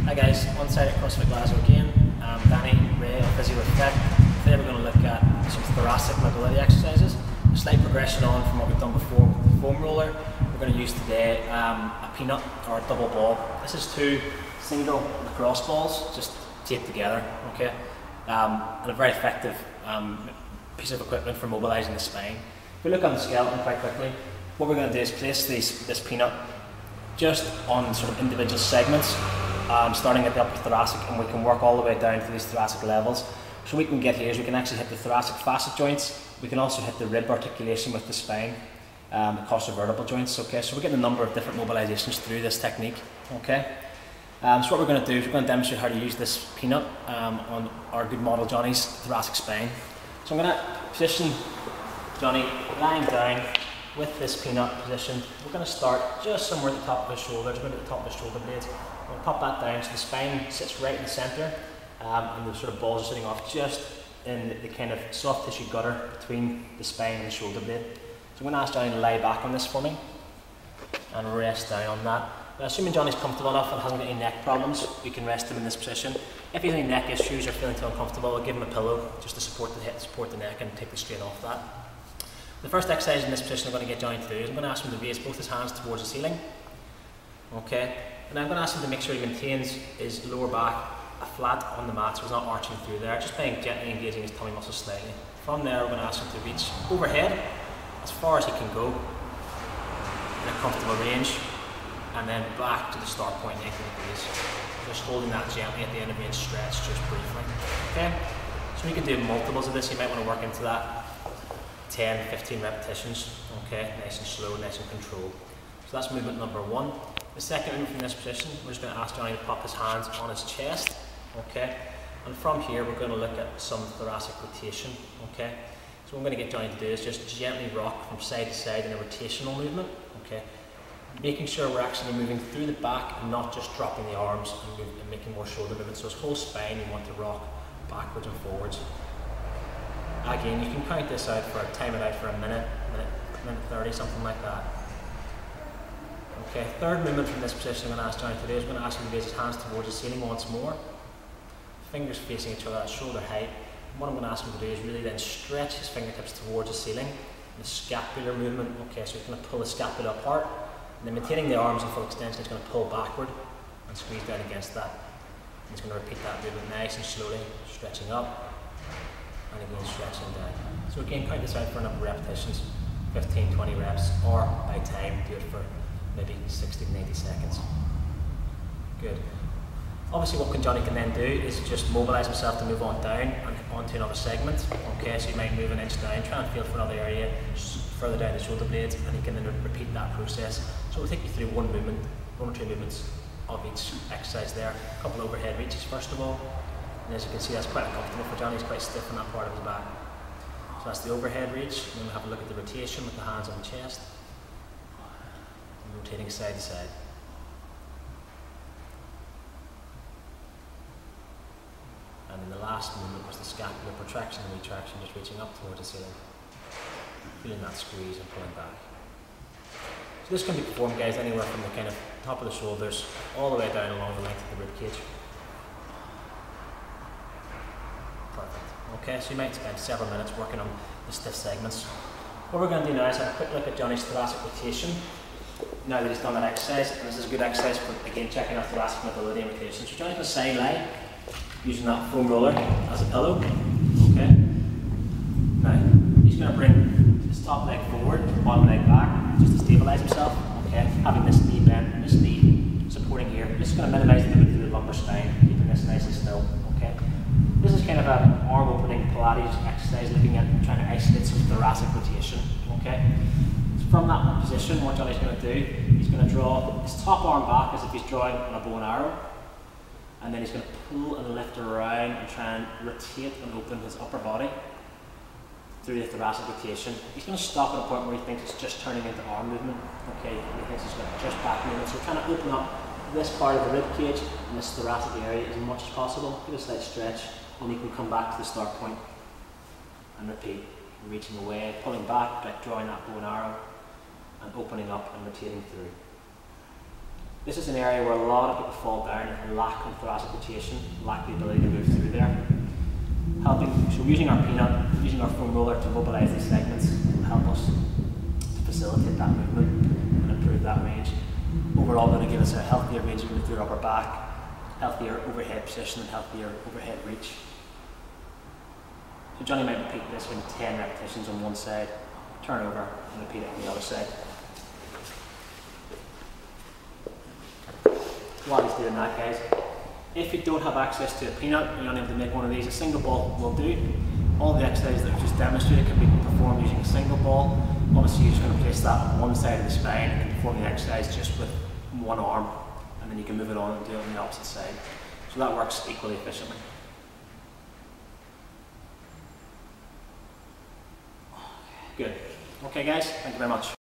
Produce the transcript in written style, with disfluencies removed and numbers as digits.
Hi guys, on site at CrossFit Glasgow again. Danny, Ray, and Physio with Tech. Today we're going to look at some thoracic mobility exercises. A slight progression on from what we've done before with the foam roller. We're going to use today a peanut or a double ball. This is two single lacrosse balls just taped together, okay? And a very effective piece of equipment for mobilising the spine. If we look on the skeleton quite quickly, what we're going to do is place this peanut just on sort of individual segments, starting at the upper thoracic, and we can work all the way down to these thoracic levels. So what we can get here is we can actually hit the thoracic facet joints. We can also hit the rib articulation with the spine, across the vertebral joints. Okay, so we're getting a number of different mobilisations through this technique. Okay, so what we're going to do is we're going to demonstrate how to use this peanut on our good model Johnny's thoracic spine. So I'm going to position Johnny lying down with this peanut position. We're going to start just somewhere at the top of his shoulders, maybe at the top of his shoulder blades. We'll pop that down so the spine sits right in the centre, and the sort of balls are sitting off just in the kind of soft tissue gutter between the spine and the shoulder blade. So I'm going to ask Johnny to lie back on this for me and rest down on that. Now, assuming Johnny's comfortable enough and hasn't got any neck problems, we can rest him in this position. If he has any neck issues or feeling too uncomfortable, we'll give him a pillow just to support the head, support the neck, and take the strain off that. The first exercise in this position I'm going to get Johnny to do is I'm going to ask him to raise both his hands towards the ceiling. Okay, and I'm going to ask him to make sure he maintains his lower back flat on the mat so he's not arching through there, just by gently engaging his tummy muscles slightly. From there, we're going to ask him to reach overhead as far as he can go in a comfortable range, and then back to the start point 90 degrees. Just holding that gently at the end of being stretched just briefly. Okay, so we can do multiples of this. You might want to work into that 10, 15 repetitions. Okay, nice and slow, nice and controlled. So that's movement number one. The second movement from this position, we're just going to ask Johnny to pop his hands on his chest. Okay, and from here we're going to look at some thoracic rotation. Okay, so what I'm going to get Johnny to do is just gently rock from side to side in a rotational movement. Okay, making sure we're actually moving through the back and not just dropping the arms and making more shoulder movement. So his whole spine you want to rock backwards and forwards. Again, you can count this out time it out for a minute 30, something like that. Okay, third movement from this position I'm going to ask Johnny to do is going to ask him to raise his hands towards the ceiling once more. Fingers facing each other at shoulder height. And what I'm going to ask him to do is really then stretch his fingertips towards the ceiling. The scapular movement, okay, so he's going to pull the scapula apart, and then maintaining the arms in full extension, he's going to pull backward and squeeze down against that. And he's going to repeat that movement nice and slowly, stretching up, and again stretching down. So again, count this out for a number of repetitions, 15, 20 reps, or by time, do it for maybe 60 to 90 seconds. Good. Obviously what Johnny can then do is just mobilise himself to move on down and onto another segment. Okay, so you might move an inch down, try and feel for another area further down the shoulder blades, and he can then repeat that process. So we'll take you through one or two movements of each exercise there. A couple overhead reaches first of all, and as you can see that's quite uncomfortable for Johnny, he's quite stiff in that part of his back. So that's the overhead reach, and then we'll have a look at the rotation with the hands on the chest. Rotating side to side. And then the last movement was the scapular protraction and retraction, just reaching up towards the ceiling. Feeling that squeeze and pulling back. So this can be performed, guys, anywhere from the kind of top of the shoulders all the way down along the length of the rib cage. Perfect. Okay, so you might spend several minutes working on the stiff segments. What we're going to do now is have a quick look at Johnny's thoracic rotation. Now that he's done that exercise, and this is a good exercise for, again, checking out thoracic mobility and rotation. So Johnny's going to side lie, using that foam roller as a pillow. Okay. Now, he's going to bring his top leg forward, bottom leg back, just to stabilise himself. Okay. Having this knee bent, this knee supporting here. Just going to minimise the movement through the lumbar spine, keeping this nice and still. Okay. This is kind of an arm opening Pilates exercise, looking at trying to isolate some thoracic rotation. Okay. From that position, what Johnny's going to do, he's going to draw his top arm back as if he's drawing on a bow and arrow, and then he's going to pull and lift around and try and rotate and open his upper body through the thoracic rotation. He's going to stop at a point where he thinks it's just turning into arm movement. Okay, he thinks it's just back movement. So we're trying to open up this part of the rib cage and this thoracic area as much as possible. Give a slight stretch, and he can come back to the start point and repeat, reaching away, pulling back, like drawing that bow and arrow, and opening up and rotating through. This is an area where a lot of people fall down and lack of thoracic rotation, lack the ability to move through there. So using our peanut, using our foam roller to mobilise these segments will help us to facilitate that movement and improve that range. Overall, going to give us a healthier range of movement through our upper back, healthier overhead position and healthier overhead reach. So Johnny might repeat this with 10 repetitions on one side, turn over and repeat it on the other side. While he's doing that, guys, if you don't have access to a peanut and you're unable to make one of these, a single ball will do. All the exercises that I've just demonstrated can be performed using a single ball. Obviously you're just going to place that on one side of the spine and perform the exercise just with one arm, and then you can move it on and do it on the opposite side. So that works equally efficiently. Good. Okay guys, thank you very much.